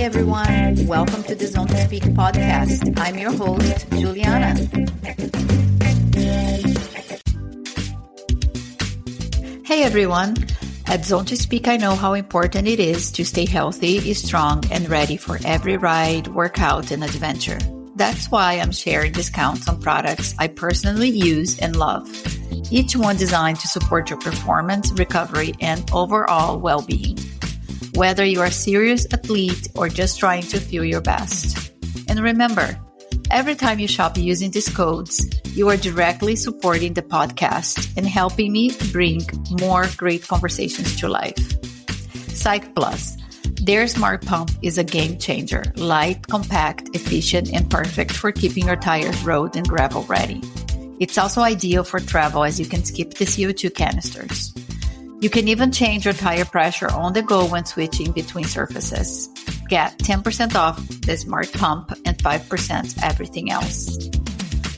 everyone. Welcome to the Zone to Speak podcast. I'm your host, Juliana. Hey, everyone. At Zone to Speak, I know how important it is to stay healthy, strong, and ready for every ride, workout, and adventure. That's why I'm sharing discounts on products I personally use and love. Each one designed to support your performance, recovery, and overall well-being. Whether you are a serious athlete or just trying to feel your best. And remember, every time you shop using these codes, you are directly supporting the podcast and helping me bring more great conversations to life. Psych Plus, their smart pump is a game changer. Light, compact, efficient, and perfect for keeping your tires road and gravel ready. It's also ideal for travel as you can skip the CO2 canisters. You can even change your tire pressure on the go when switching between surfaces. Get 10% off the smart pump and 5% everything else.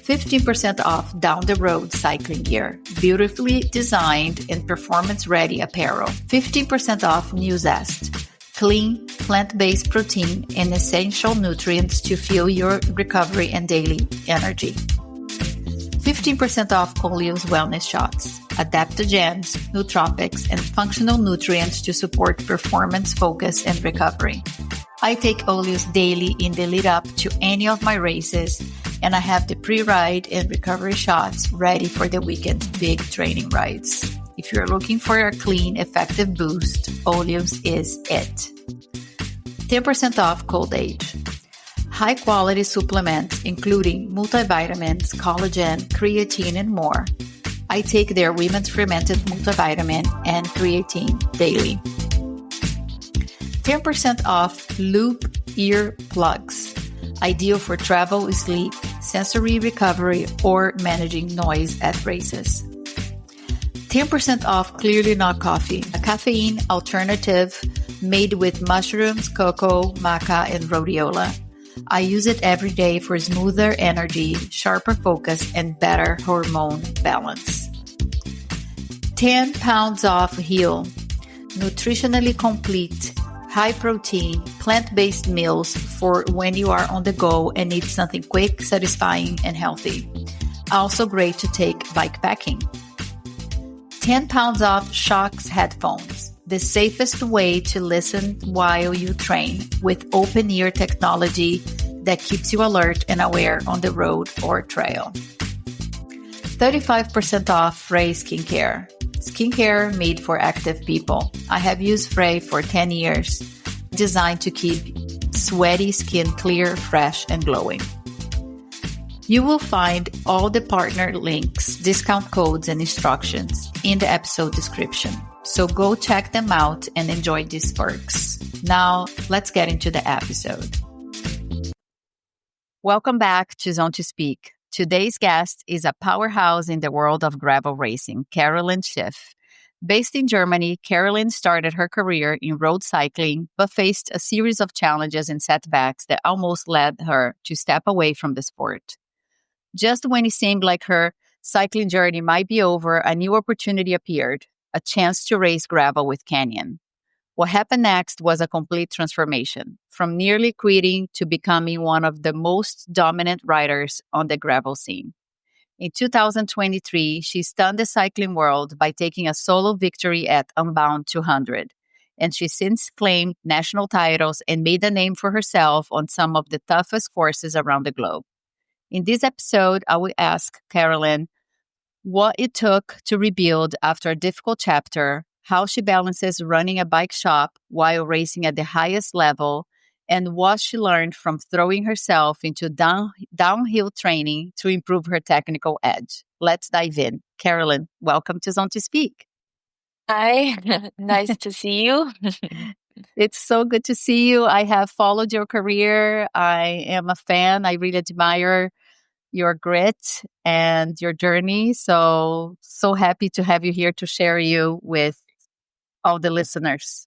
15% off down the road cycling gear, beautifully designed and performance-ready apparel. 15% off new zest, clean, plant-based protein and essential nutrients to fuel your recovery and daily energy. 15% off Oleo's wellness shots, adaptogens, nootropics, and functional nutrients to support performance, focus, and recovery. I take Oleo's daily in the lead up to any of my races, and I have the pre-ride and recovery shots ready for the weekend's big training rides. If you're looking for a clean, effective boost, Oleo's is it. 10% off Cold Age. High-quality supplements, including multivitamins, collagen, creatine, and more. I take their women's fermented multivitamin and creatine daily. 10% off Loop ear plugs. Ideal for travel, sleep, sensory recovery, or managing noise at races. 10% off Clearly Not Coffee, a caffeine alternative made with mushrooms, cocoa, maca, and rhodiola. I use it every day for smoother energy, sharper focus, and better hormone balance. 10 pounds off Heal. Nutritionally complete, high-protein, plant-based meals for when you are on the go and need something quick, satisfying, and healthy. Also great to take bikepacking. 10 pounds off Shocks headphones. The safest way to listen while you train with open ear technology that keeps you alert and aware on the road or trail. 35% off Frey Skincare. Skincare made for active people. I have used Frey for 10 years, designed to keep sweaty skin clear, fresh, and glowing. You will find all the partner links, discount codes, and instructions in the episode description. So go check them out and enjoy these perks. Now, let's get into the episode. Welcome back to Zone to Speak. Today's guest is a powerhouse in the world of gravel racing, Carolin Schiff. Based in Germany, Carolyn started her career in road cycling, but faced a series of challenges and setbacks that almost led her to step away from the sport. Just when it seemed like her cycling journey might be over, a new opportunity appeared. A chance to race gravel with Canyon. What happened next was a complete transformation, from nearly quitting to becoming one of the most dominant riders on the gravel scene. In 2023, she stunned the cycling world by taking a solo victory at Unbound 200, and she since claimed national titles and made a name for herself on some of the toughest courses around the globe. In this episode, I will ask Carolyn what it took to rebuild after a difficult chapter, how she balances running a bike shop while racing at the highest level, and what she learned from throwing herself into downhill training to improve her technical edge. Let's dive in. Carolyn, welcome to Zone to Speak. Hi, nice to see you. It's so good to see you. I have followed your career. I am a fan. I really admire your grit and your journey. So happy to have you here to share you with all the listeners.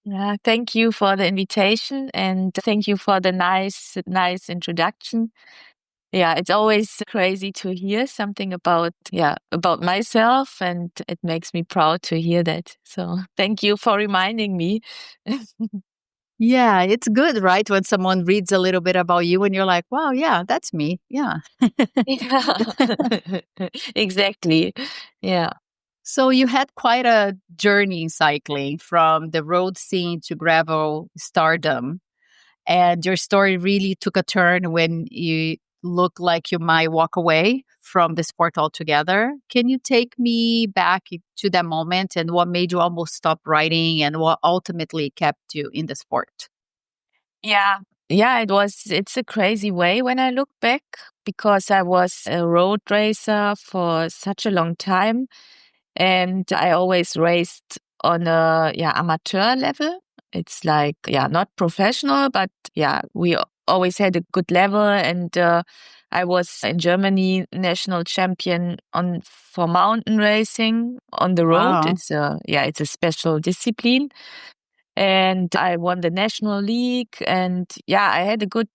Yeah, thank you for the invitation and thank you for the nice introduction. Yeah, it's always crazy to hear something about myself, and it makes me proud to hear that. So thank you for reminding me. Yeah, it's good, right? When someone reads a little bit about you and you're like, wow, yeah, that's me. Yeah. Yeah. Exactly. Yeah. So you had quite a journey in cycling from the road scene to gravel stardom. And your story really took a turn when you look like you might walk away from the sport altogether. Can you take me back to that moment and what made you almost stop riding and what ultimately kept you in the sport? Yeah. Yeah, it's a crazy way when I look back because I was a road racer for such a long time and I always raced on a amateur level. It's like not professional, but we always had a good level and I was in Germany national champion on for mountain racing on the road. Wow. It's a special discipline and I won the national league and I had a good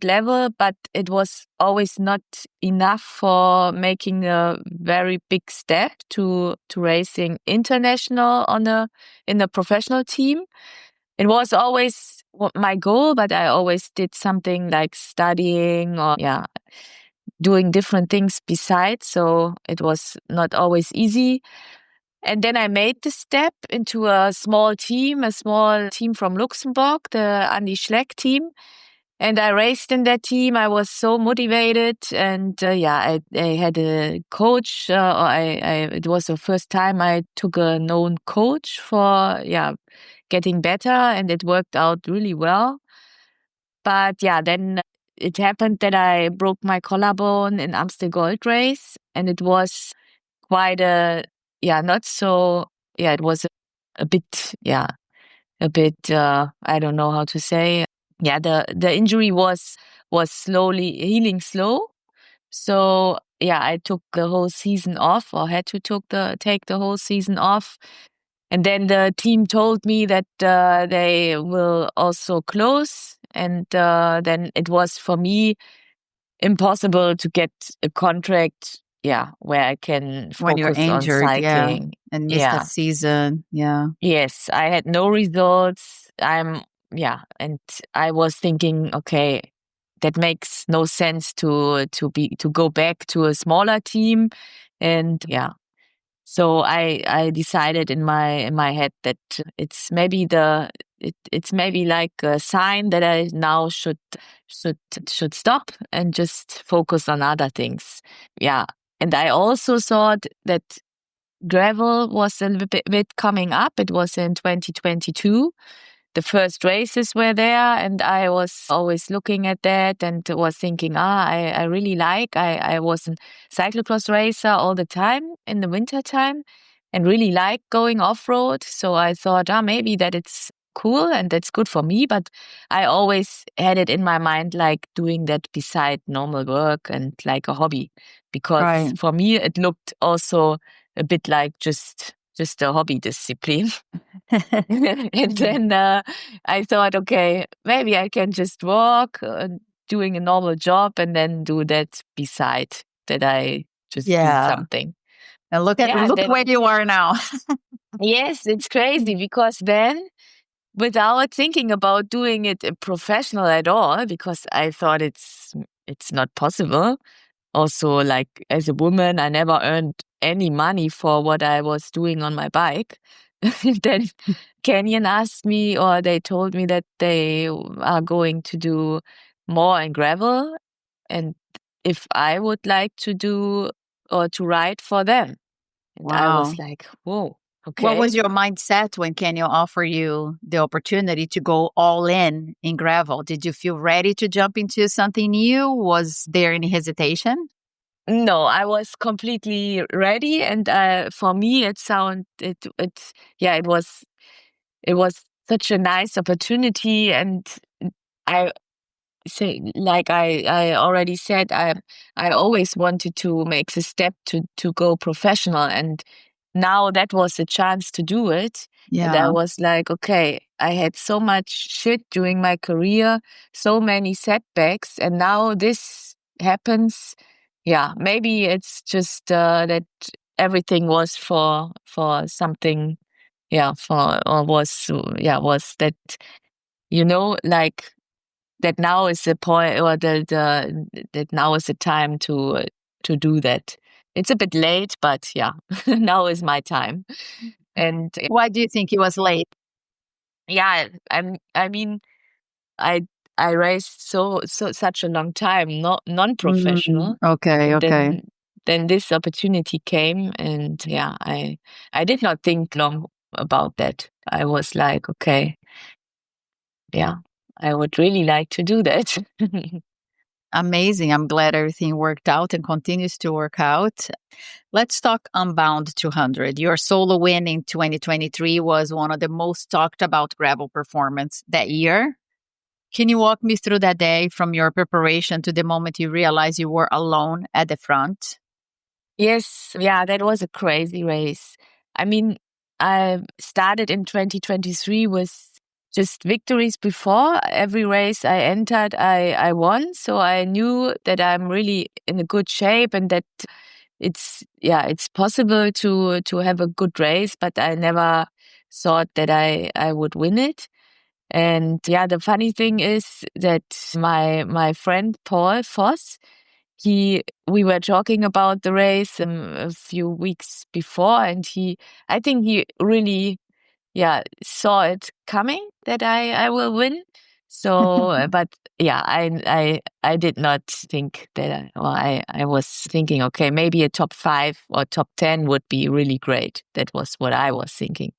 level, but it was always not enough for making a very big step to racing international in a professional team. It was always my goal, but I always did something like studying or doing different things besides, so it was not always easy. And then I made the step into a small team from Luxembourg, the Andy Schleck team. And I raced in that team. I was so motivated. And I had a coach. It was the first time I took a known coach for, getting better. And it worked out really well. But then it happened that I broke my collarbone in Amstel Gold Race. And it was quite not so, it was a bit, I don't know how to say. Yeah, the injury was slowly healing slow. So I took the whole season off or had to take the whole season off. And then the team told me that they will also close. And then it was for me impossible to get a contract, where I can When you're focus on injured, yeah, cycling. and miss that Yeah. season. Yeah. Yes, I had no results. And I was thinking, okay, that makes no sense to go back to a smaller team. And so I decided in my head that it's maybe like a sign that I now should should stop and just focus on other things. Yeah. And I also thought that gravel was a little bit coming up. It was in 2022. The first races were there and I was always looking at that and was thinking, I really I was a cyclocross racer all the time in the winter time and really like going off-road. So I thought, maybe that it's cool and that's good for me. But I always had it in my mind, like doing that beside normal work and like a hobby, because Right. for me, it looked also a bit like just a hobby discipline. And then I thought, okay, maybe I can just walk, doing a normal job, and then do that beside that I just do Yeah. something. And Yeah, look then where you are now. yes, it's crazy because then without thinking about doing it professional at all, because I thought it's not possible. Also, like as a woman, I never earned any money for what I was doing on my bike. Then Canyon asked me, or they told me that they are going to do more in gravel, and if I would like to do or to ride for them. And I was Wow. like, whoa, What okay. was your mindset when Kenyo offered you the opportunity to go all in gravel? Did you feel ready to jump into something new? Was there any hesitation? No, I was completely ready, and for me, it was such a nice opportunity, and I say, like I already said, I always wanted to make the step to go professional, and now that was the chance to do it. And I Yeah. was like, okay, I had so much shit during my career, so many setbacks, and now this happens. Yeah, maybe it's just that everything was for something. Yeah, for or was that like that now is the point, or that now is the time to do that. It's a bit late, but yeah, now is my time. And Why do you think it was late? yeah, I mean, I I raced such a long time, not non-professional, Okay, and okay. then this opportunity came, and yeah, I did not think long about that. I was like, okay, yeah, I would really like to do that. Amazing. I'm glad everything worked out and continues to work out. Let's talk Unbound 200. Your solo win in 2023 was one of the most talked about gravel performance that year. Can you walk me through that day from your preparation to the moment you realized you were alone at the front? Yes, yeah, that was a crazy race. I mean, I started in 2023 with just victories before. Every race I entered, I won. So I knew that I'm really in a good shape and that it's possible to have a good race, but I never thought that I would win it. And yeah, the funny thing is that my friend Paul Voss, we were talking about the race a few weeks before, and I think he really, yeah, saw it coming that I will win. So, but yeah, I did not think that I was thinking, okay, maybe a top 5 or top 10 would be really great. That was what I was thinking.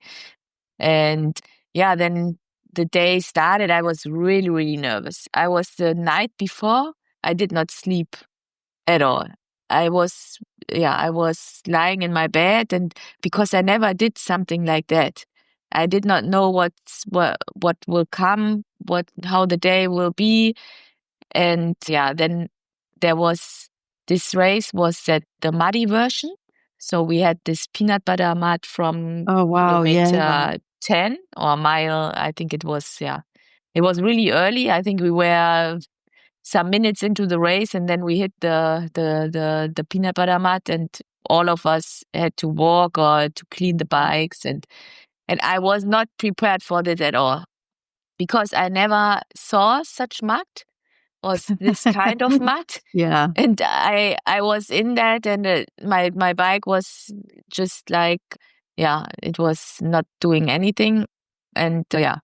And yeah, then the day started. I was really, really nervous. I was the night before, I did not sleep at all. I was, yeah, I was lying in my bed, and because I never did something like that, I did not know what will come, how the day will be. And yeah, then there was this race was that the muddy version. So we had this peanut butter mud from Oh, wow. Yeah. kilometer 10 or mile. I think it was, yeah, it was really early. I think we were some minutes into the race, and then we hit the peanut butter mud, and all of us had to walk or to clean the bikes, and I was not prepared for that at all because I never saw such mud or this kind of mud. Yeah. And I was in that, and my bike was just like, yeah, it was not doing anything, and yeah,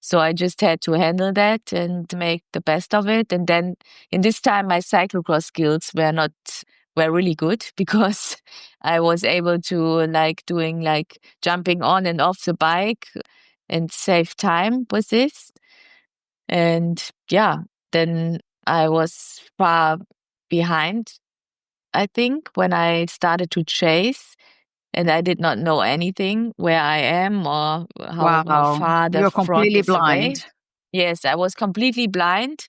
so I just had to handle that and make the best of it. And then in this time, my cyclocross skills were really good because I was able to like doing like jumping on and off the bike and save time with this. And yeah, then I was far behind, I think, when I started to chase, and I did not know anything where I am or how Wow. far the You're front completely is blind. away. Yes, I was completely blind.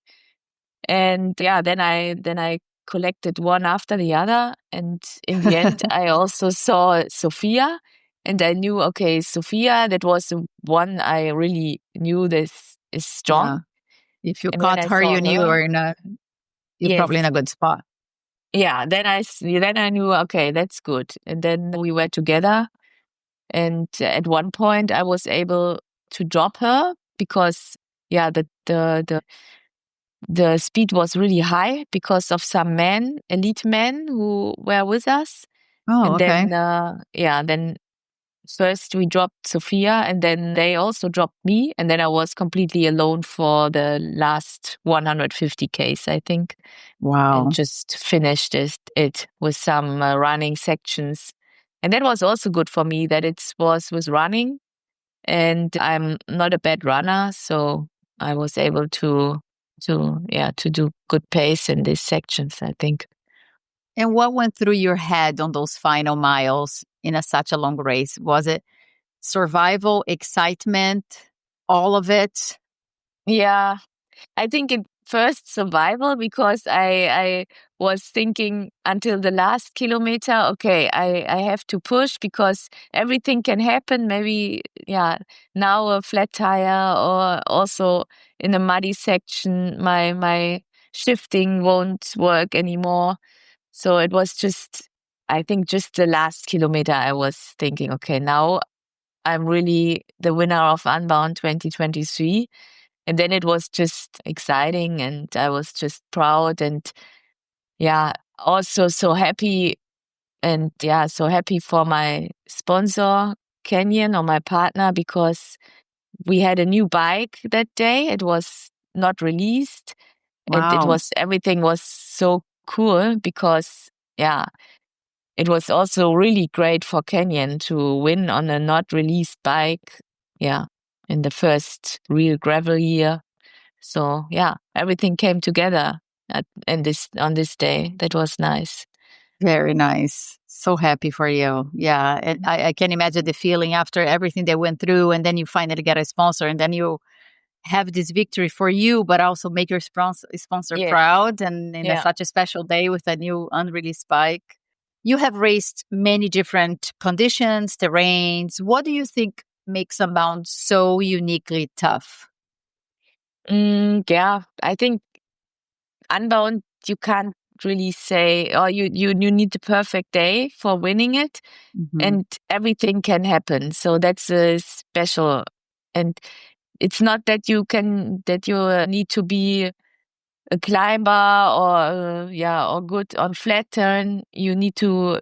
And yeah, then I collected one after the other. And in the end, I also saw Sophia, and I knew, okay, Sophia, that was the one I really knew this is Yeah. strong. If you And when caught I her, saw you knew her, you're probably in yes, a good spot. yeah, then I knew, okay, that's good. And then we were together, and at one point I was able to drop her because yeah, the speed was really high because of some men, elite men who were with us. Oh, And okay. then yeah, then first we dropped Sophia, and then they also dropped me, and then I was completely alone for the last 150 Ks, I think, and Wow. just finished it with some running sections. And that was also good for me that it was with running, and I'm not a bad runner, so I was able to do good pace in these sections, I think. And what went through your head on those final miles in such a long race? Was it survival, excitement, all of it? Yeah, I think at first survival because I was thinking until the last kilometer, okay, I have to push because everything can happen. Maybe, yeah, now a flat tire or also in a muddy section, my shifting won't work anymore. So it was just, I think just the last kilometer I was thinking, okay, now I'm really the winner of Unbound 2023. And then it was just exciting, and I was just proud, and yeah, also so happy. And yeah, so happy for my sponsor, Kenyon, or my partner, because we had a new bike that day. It was not released. It Wow. was, everything was so cool because, yeah, it was also really great for Kenyon to win on a not released bike. Yeah, in the first real gravel year. So yeah, everything came together on this day. That was nice. Very nice. So happy for you. Yeah. And I can imagine the feeling after everything they went through, and then you finally get a sponsor, and then you have this victory for you, but also make your sponsor Yes. proud. And in Yeah. such a special day with a new unreleased bike. You have raced many different conditions, terrains. What do you think makes Unbound so uniquely tough? Yeah, I think Unbound, you can't really say, oh, you need the perfect day for winning it, Mhm. and everything can happen. So that's a special, and it's not that you need to be a climber or yeah, or good on flat turn. You need to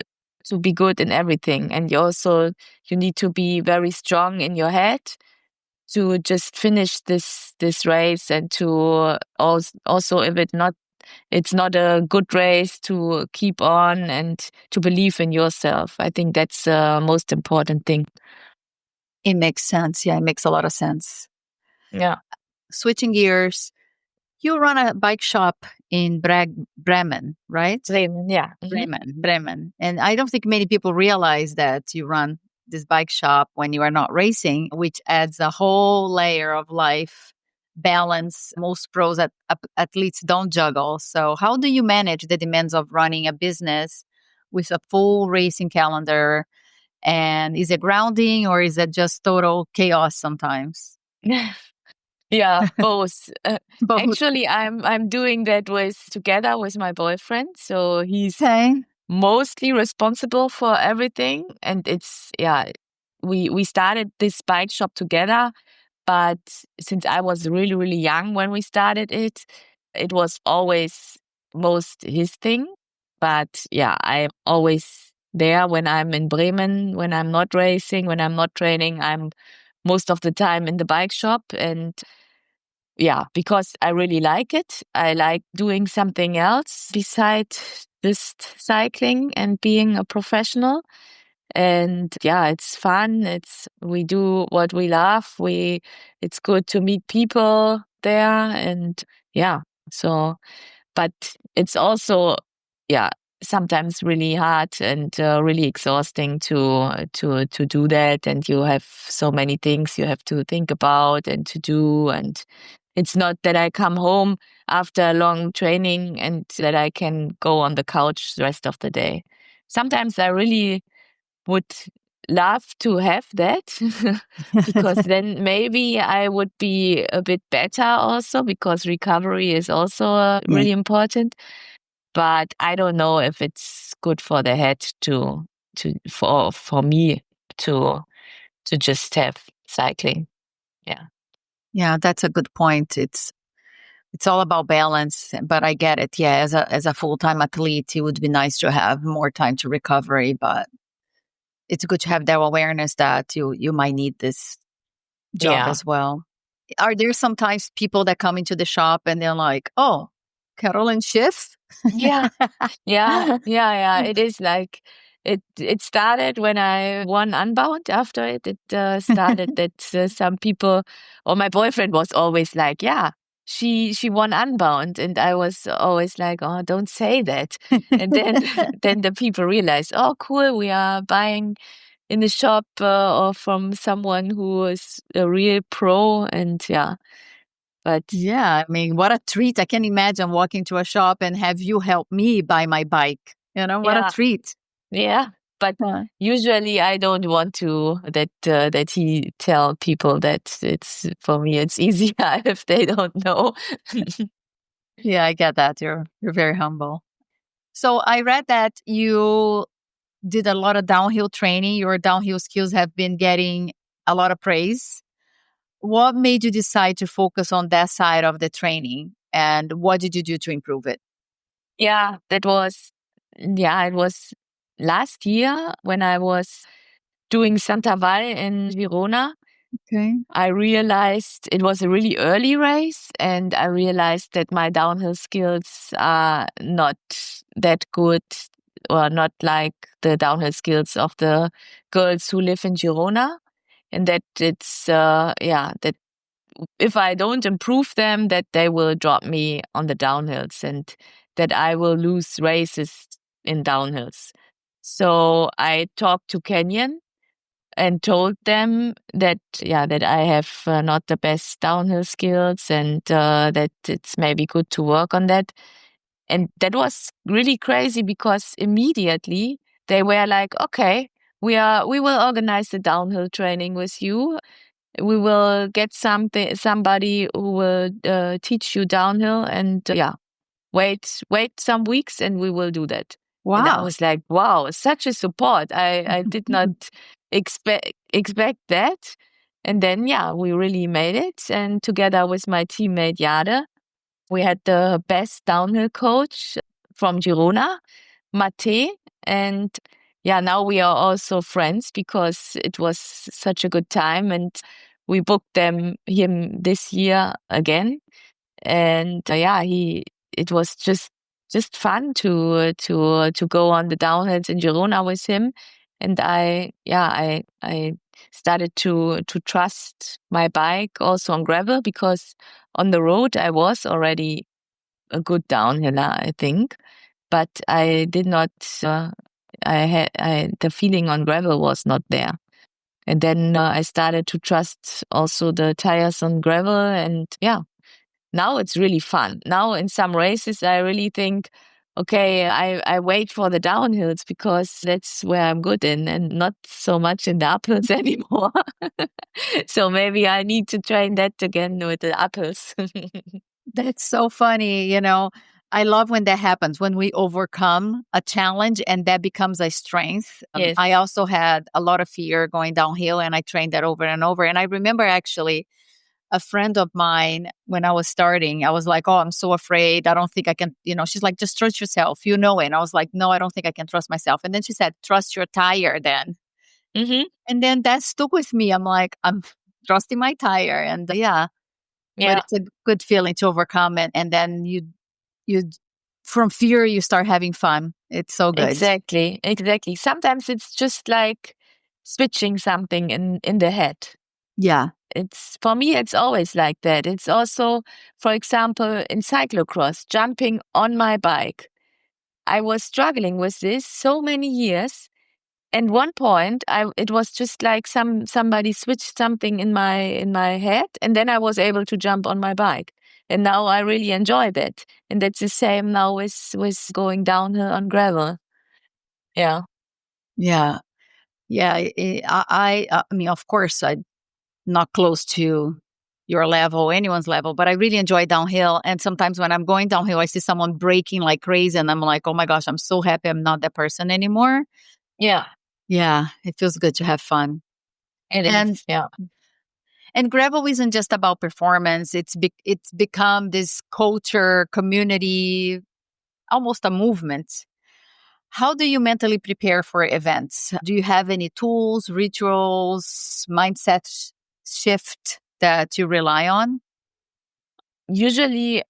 be good in everything, and you need to be very strong in your head to just finish this race, and to also, if it's not a good race, to keep on and to believe in yourself. I think that's the most important thing. It makes sense. Yeah, it makes a lot of sense. Yeah. Switching gears, you run a bike shop in Bremen, right? Bremen, yeah. Bremen. And I don't think many people realize that you run this bike shop when you are not racing, which adds a whole layer of life balance. Most pros athletes don't juggle. So, how do you manage the demands of running a business with a full racing calendar? And is it grounding, or is it just total chaos sometimes? Yeah, both. Both. Actually, I'm doing that with together with my boyfriend. So he's Okay. mostly responsible for everything, and it's, yeah, we started this bike shop together, but since I was really really young when we started it, it was always most his thing. But yeah, I'm always there when I'm in Bremen, when I'm not racing, when I'm not training. I'm most of the time in the bike shop, and yeah, because I really like it. I like doing something else besides just cycling and being a professional. And yeah, it's fun. We do what we love. It's good to meet people there, and yeah. So, but it's also, yeah, sometimes really hard and really exhausting to do that. And you have so many things you have to think about and to do. And it's not that I come home after a long training and that I can go on the couch the rest of the day. Sometimes I really would love to have that because then maybe I would be a bit better also, because recovery is also Yeah. really important. But I don't know if it's good for the head for me to just have cycling. Yeah. Yeah, that's a good point. It's all about balance, but I get it. Yeah, as a full-time athlete, it would be nice to have more time to recovery, but it's good to have that awareness that you might need this job Yeah. as well. Are there sometimes people that come into the shop and they're like, "Oh, Carolin Schiff?" Yeah. Yeah, yeah, yeah. It is like it started when I won Unbound. After it started that some people, or my boyfriend was always like, "Yeah, she won Unbound," and I was always like, "Oh, don't say that." And then then the people realized, "Oh, cool, we are buying in the shop or from someone who is a real pro," and yeah, but Yeah, I mean, what a treat. I can imagine walking to a shop and have you help me buy my bike. What a yeah. treat. Yeah, but Uh, usually I don't want to that he tell people that it's, for me it's easier if they don't know. yeah, I get that. You're very humble. So I read that you did a lot of downhill training. Your downhill skills have been getting a lot of praise. what made you decide to focus on that side of the training? And what did you do to improve it? Yeah, it was last year when I was doing Santa Val in Verona. Okay. I realized it was a really early race, and I realized that my downhill skills are not that good, or not like the downhill skills of the girls who live in Girona. And that that if I don't improve them, that they will drop me on the downhills and that I will lose races in downhills. So I talked to Kenyon and told them that I have not the best downhill skills, and that it's maybe good to work on that. And that was really crazy because immediately they were like, okay, we will organize the downhill training with you. We will get somebody who will teach you downhill, and wait some weeks and we will do that. And I Wow. was like, wow, such a support. I did not expect that. And then, we really made it. And together with my teammate Jade, we had the best downhill coach from Girona, Mate. And now we are also friends because it was such a good time. And we booked him this year again. And it was just fun to go on the downhills in Girona with him. And I started to trust my bike also on gravel, because on the road I was already a good downhiller, I think, but I did not. The feeling on gravel was not there. And then I started to trust also the tires on gravel, and now it's really fun. Now in some races, I really think, okay, I wait for the downhills because that's where I'm good in, and not so much in the uphills anymore. So maybe I need to train that again with the uphills. That's so funny. I love when that happens, when we overcome a challenge and that becomes a strength. Yes. I also had a lot of fear going downhill, and I trained that over and over. And I remember actually a friend of mine, when I was starting, I was like, oh, I'm so afraid. I don't think I can, she's like, just trust yourself, it. And I was like, no, I don't think I can trust myself. And then she said, trust your tire then. Mm-hmm. And then that stuck with me. I'm like, I'm trusting my tire. And but it's a good feeling to overcome it. And then you from fear, you start having fun. It's so good. Exactly. Sometimes it's just like switching something in the head. Yeah. For me, it's always like that. It's also, for example, in cyclocross, jumping on my bike. I was struggling with this so many years. And one point, it was just like somebody switched something in my head, and then I was able to jump on my bike. And now I really enjoy that. And that's the same now with going downhill on gravel. Yeah. Yeah. Yeah. I mean, of course, I'm not close to your level, anyone's level, but I really enjoy downhill. And sometimes when I'm going downhill, I see someone braking like crazy, and I'm like, oh my gosh, I'm so happy I'm not that person anymore. Yeah. Yeah. It feels good to have fun. It And is. Yeah. And gravel isn't just about performance. It's become this culture, community, almost a movement. How do you mentally prepare for events? Do you have any tools, rituals, shift that you rely on? Usually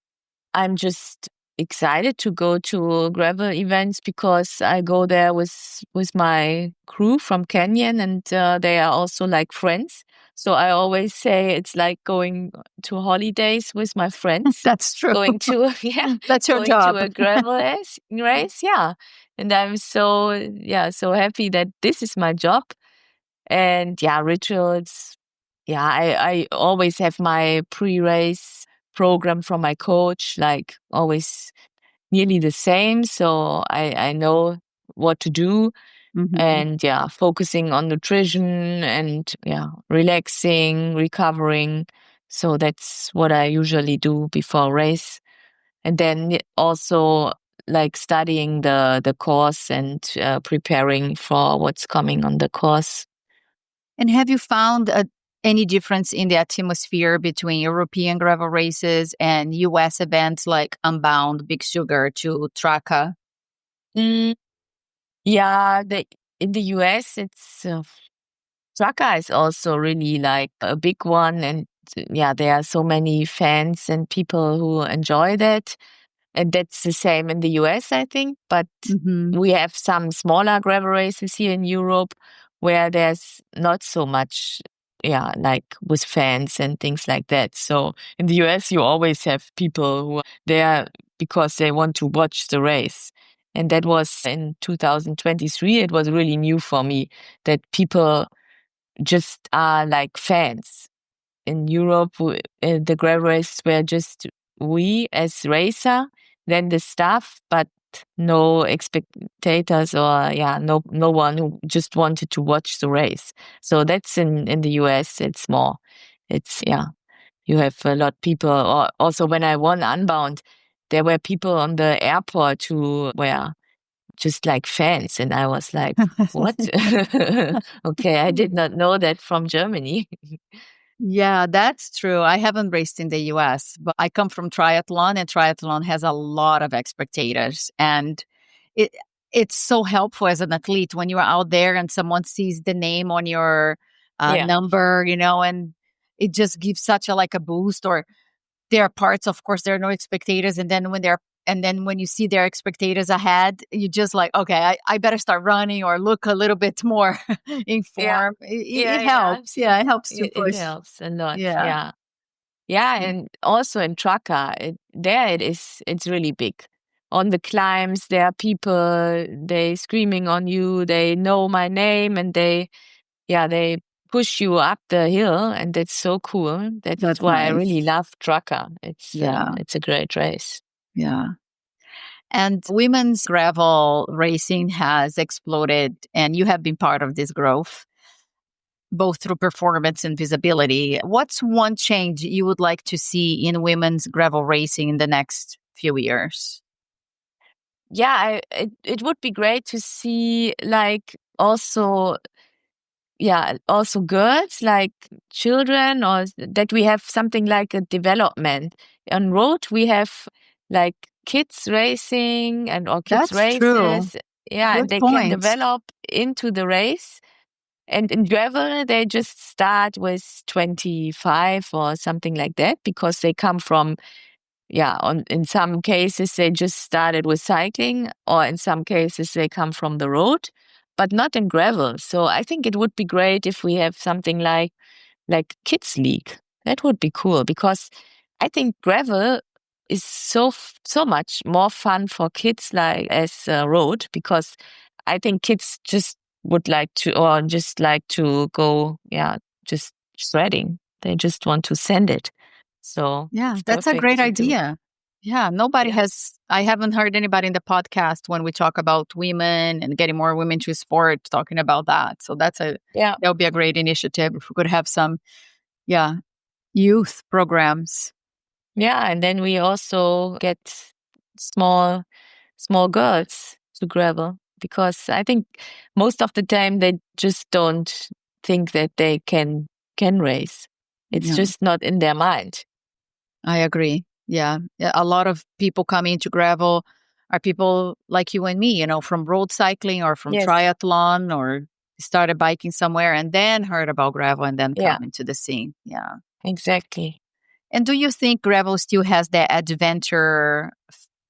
I'm just excited to go to gravel events because I go there with my crew from Canyon, and they are also like friends. So I always say it's like going to holidays with my friends. That's true. Going to That's your going job. to a gravel race, yeah. And I'm so happy that this is my job. And rituals. Yeah, I always have my pre-race program from my coach, like always nearly the same. So I know what to do, Mhm. and focusing on nutrition and relaxing, recovering. So that's what I usually do before race. And then also like studying the course and preparing for what's coming on the course. And have you found any difference in the atmosphere between European gravel races and US events like Unbound, Big Sugar to Traca? Mm, yeah, in the US, it's Tracker is also really like a big one, and yeah, there are so many fans and people who enjoy that. And that's the same in the US, I think. But Hmm. we have some smaller gravel races here in Europe where there's not so much, yeah, like with fans and things like that. So in the US, you always have people who are there because they want to watch the race. And that was in 2023. It was really new for me that people just are like fans. In Europe, the gravel races were just we as racer, then the staff, but no spectators or no one who just wanted to watch the race. So that's in the US. It's more, it's you have a lot of people. Or also when I won Unbound, there were people on the airport who were just like fans, and I was like, what? Okay, I did not know that from Germany. Yeah, that's true. I haven't raced in the US, but I come from triathlon, and triathlon has a lot of spectators. And it it's so helpful as an athlete when you're out there and someone sees the name on your Yeah, number, and it just gives such a like a boost. Or there are parts, of course, there are no spectators, and then when you see their spectators ahead, you just like, okay, I better start running or look a little bit more in yeah, form. It yeah. helps. Yeah, it helps to It push. helps a lot. Yeah. Yeah. Yeah, and also in Tracker, there it is. It's really big. On the climbs, there are people. They screaming on you. They know my name, and they push you up the hill, and that's so cool. That's That's why I nice. really love Tracker. Yeah. It's a great race. Yeah. And women's gravel racing has exploded, and you have been part of this growth, both through performance and visibility. What's one change you would like to see in women's gravel racing in the next few years? Yeah, it would be great to see like also also girls like children, or that we have something like a development. On road, we have like kids racing and or kids That's true. races. Yeah, and Good they can point. develop into the race. And in gravel, they just start with 25 or something like that because they come from, in some cases, they just started with cycling, or in some cases, they come from the road, but not in gravel. So I think it would be great if we have something like kids league. That would be cool because I think gravel is so much more fun for kids like as road, because I think kids just would like to, or just like to go, just shredding. They just want to send it. So Yeah, it's that's a perfect great to do. idea. Yeah, Yeah. I haven't heard anybody in the podcast when we talk about women and getting more women to sport talking about that. So Yeah. that would be a great initiative if we could have some, yeah, youth programs. Yeah. And then we also get small, small girls to gravel, because I think most of the time they just don't think that they can race. It's Yeah, just not in their mind. I agree. Yeah. Yeah, a lot of people coming to gravel are people like you and me, from road cycling or from Yes. triathlon or started biking somewhere and then heard about gravel and then Yeah, come into the scene. Yeah. exactly. And do you think gravel still has that adventure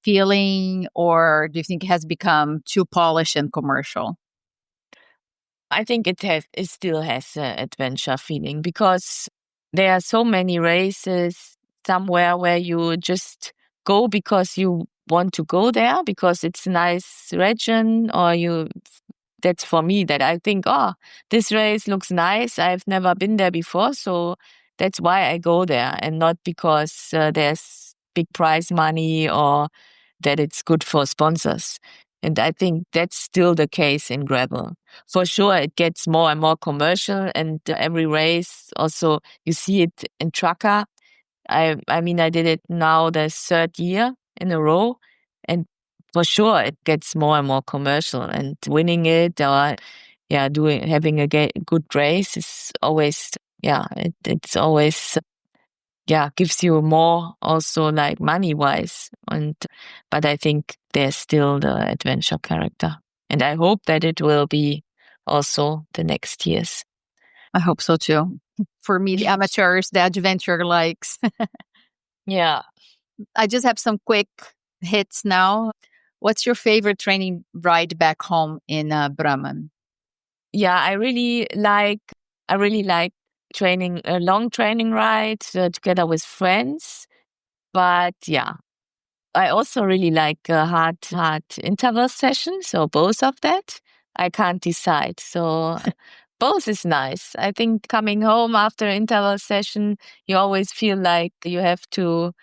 feeling, or do you think it has become too polished and commercial? I think it still has an adventure feeling, because there are so many races somewhere where you just go because you want to go there because it's a nice region, or that's for me, that I think, oh, this race looks nice. I've never been there before, so that's why I go there, and not because there's big prize money or that it's good for sponsors. And I think that's still the case in gravel. For sure, it gets more and more commercial, and every race also you see it in Tracker. I mean, I did it now the third year in a row, and for sure it gets more and more commercial. And winning it, or doing having a good race is always it's always gives you more also like money wise. But I think there's still the adventure character. And I hope that it will be also the next years. I hope so too. For me, the amateurs, the adventure likes. Yeah. I just have some quick hits now. What's your favorite training ride back home in Bremen? Yeah, I really like training a long training ride together with friends. But yeah, I also really like hard interval sessions. So both of that, I can't decide. So both is nice. I think coming home after interval session, you always feel like you have to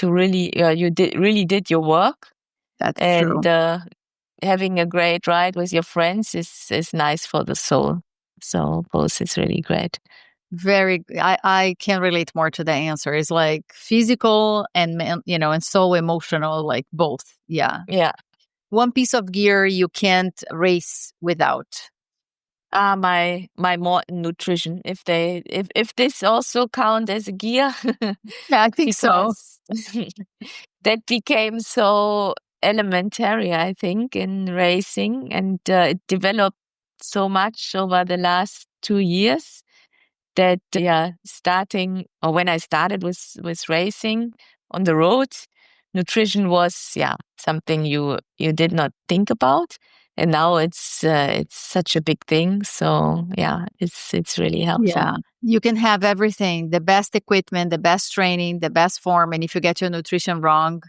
really really did your work, That's and true. having a great ride with your friends is nice for the soul. So both is really great. I can relate more to the answer. It's like physical and and so emotional, like both. Yeah. Yeah. One piece of gear you can't race without. My more nutrition. If this also count as a gear, Yeah, I think so. because that became so elementary, I think, in racing, and it developed so much over the last 2 years that starting or when I started with racing on the road, nutrition was something you did not think about, and now it's such a big thing. So it's really helpful. Yeah. You can have everything, the best equipment, the best training, the best form. And if you get your nutrition wrong,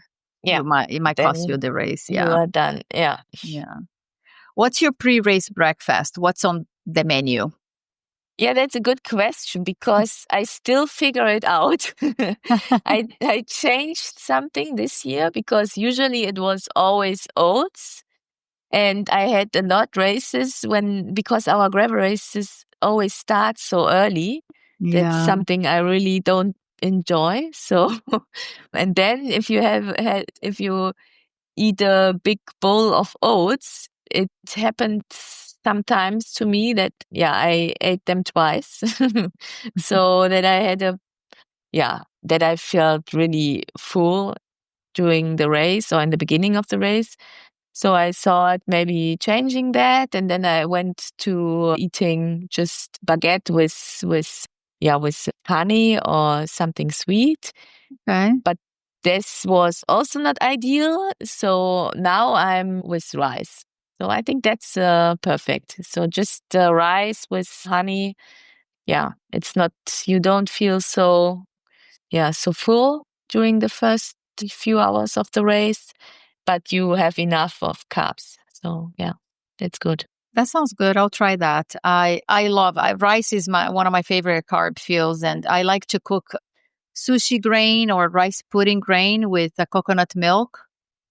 Yeah, it might cost you then the race. you Yeah. are done. Yeah. Yeah. What's your pre-race breakfast? What's on the menu? Yeah, that's a good question because I still figure it out. I changed something this year because usually it was always oats. And I had a lot races because our gravel races always start so early. That's Yeah. something I really don't enjoy. So, and then if you eat a big bowl of oats, it happened sometimes to me that I ate them twice. So that I had that I felt really full during the race or in the beginning of the race. So I thought maybe changing that, and then I went to eating just baguette with honey or something sweet. Okay. But this was also not ideal. So now I'm with rice. So I think that's perfect. So just rice with honey. Yeah, it's not, you don't feel so full during the first few hours of the race, but you have enough of carbs. So yeah, that's good. That sounds good. I'll try that. I love rice is one of my favorite carb fuels, and I like to cook sushi grain or rice pudding grain with coconut milk.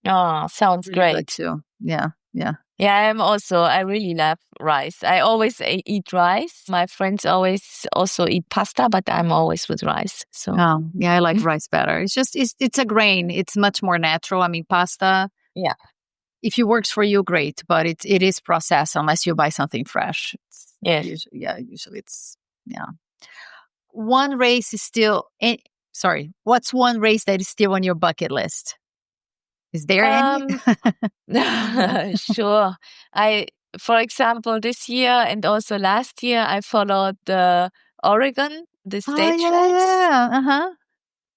Oh, sounds Really good great. too. Yeah, yeah. Yeah, I really love rice. I always eat rice. My friends always also eat pasta, but I'm always with rice. So Yeah, I like rice better. It's a grain. It's much more natural. I mean, pasta. yeah, If it works for you, great. But it is processed unless you buy something fresh. yes. Usually it's yeah. One race is still. Sorry, what's one race that is still on your bucket list? Is there any? Um, sure. I, for example, this year and also last year, I followed the Oregon, the Oh stage yeah, race. yeah. Uh-huh.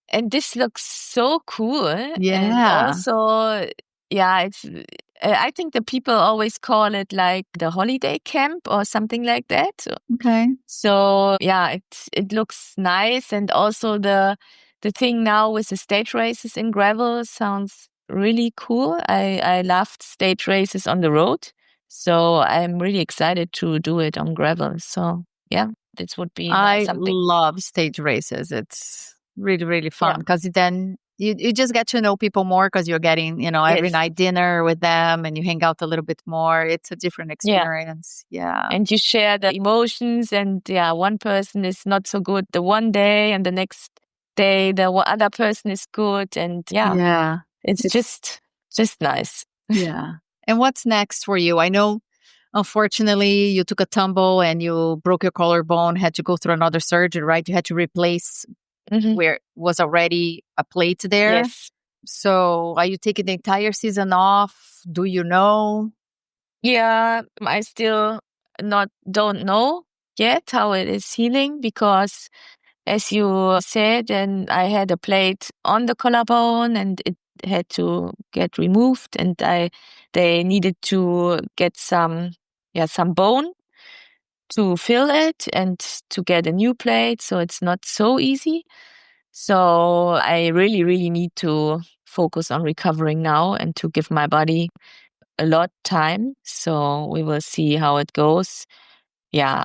And this looks so cool. And Yeah. also, it's, I think the people always call it like the holiday camp or something like that. Okay. So it looks nice. And also the thing now with the stage races in gravel sounds really cool. I loved stage races on the road. So I'm really excited to do it on gravel. So yeah, this would be I something. love stage races. It's really, really Yeah. fun because then you just get to know people more because you're getting, every Yes. night dinner with them and you hang out a little bit more. It's a different Yeah. experience. Yeah. And you share the emotions, and one person is not so good the one day, and the next day the other person is good, and Yeah. it's It's, just nice. yeah. And what's next for you? I know unfortunately, you took a tumble and you broke your collarbone, had to go through another surgery, right? You had to replace where was already a plate there. Yes. So are you taking the entire season off? Do you know? Yeah, I still don't know yet how it is healing because, as you said, and I had a plate on the collarbone and it had to get removed, and they needed to get some bone to fill it and to get a new plate, so it's not so easy. So I really, really need to focus on recovering now and to give my body a lot time. So we will see how it goes. Yeah,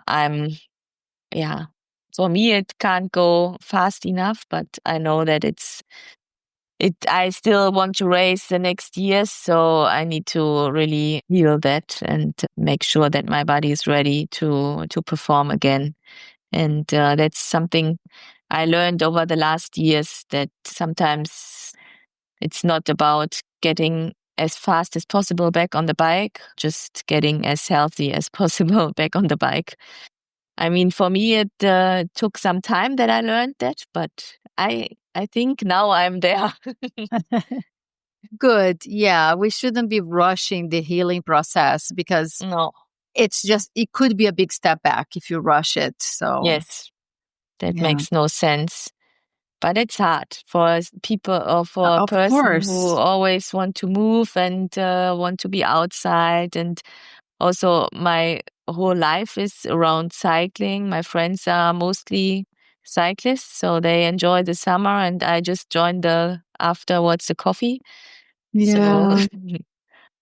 for me, it can't go fast enough, but I know that I still want to race the next years. So I need to really heal that and make sure that my body is ready to perform again. And that's something I learned over the last years, that sometimes it's not about getting as fast as possible back on the bike, just getting as healthy as possible back on the bike. I mean, for me, it took some time that I learned that, but I think now I'm there. Good. Yeah, we shouldn't be rushing the healing process because No. it could be a big step back if you rush it. So, Yes, that yeah, makes no sense. But it's hard for people or for a of person who course. always want to move and want to be outside. And also, my whole life is around cycling. My friends are mostly cyclists, so they enjoy the summer, and I just joined afterwards the coffee. So, Yeah.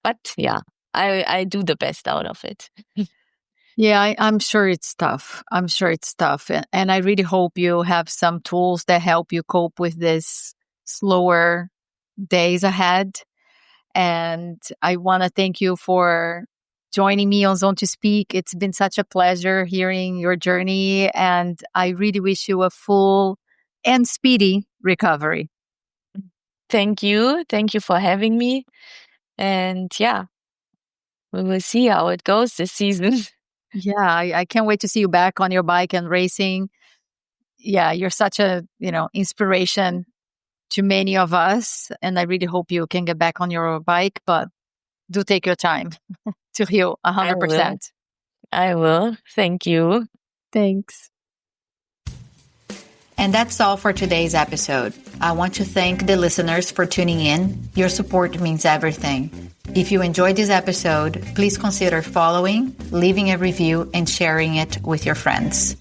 but yeah, I do the best out of it. Yeah, I'm sure it's tough. I'm sure it's tough. And I really hope you have some tools that help you cope with this slower days ahead. And I want to thank you for joining me on Zone to Speak. It's been such a pleasure hearing your journey. And I really wish you a full and speedy recovery. Thank you. Thank you for having me. And yeah, we will see how it goes this season. Yeah, I can't wait to see you back on your bike and racing. Yeah, you're such a, inspiration to many of us. And I really hope you can get back on your bike, but do take your time to heal I will. 100%. I will. Thank you. Thanks. And that's all for today's episode. I want to thank the listeners for tuning in. Your support means everything. If you enjoyed this episode, please consider following, leaving a review, and sharing it with your friends.